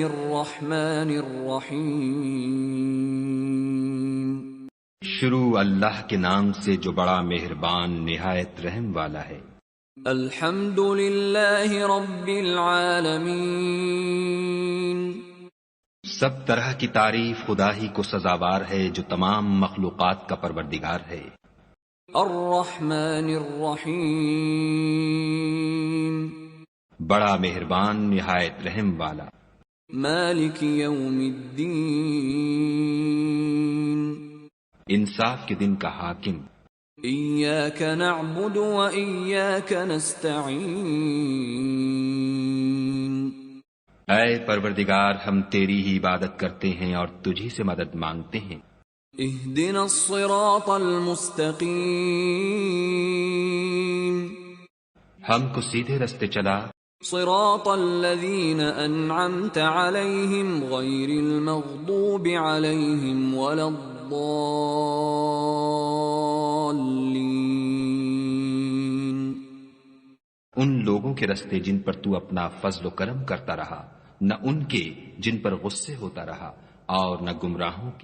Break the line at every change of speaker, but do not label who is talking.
الرحمن الرحیم.
شروع اللہ کے نام سے جو بڑا مہربان نہایت رحم والا ہے.
الحمد للہ رب العالمین.
سب طرح کی تعریف خدا ہی کو سزاوار ہے جو تمام مخلوقات کا پروردگار ہے.
الرحمن الرحیم.
بڑا مہربان نہایت رحم والا.
مالک یوم الدین.
انصاف کے دن کا حاکم.
ایاک نعبد و ایاک نستعین.
اے پروردگار ہم تیری ہی عبادت کرتے ہیں اور تجھی سے مدد مانگتے ہیں.
اہدنا الصراط المستقیم.
ہم کو سیدھے رستے چلا.
صراط الذین انعمت علیہم غیر المغضوب علیہم ولا الضالین.
ان لوگوں کے رستے جن پر تو اپنا فضل و کرم کرتا رہا، نہ ان کے جن پر غصے ہوتا رہا، اور نہ گمراہوں کے.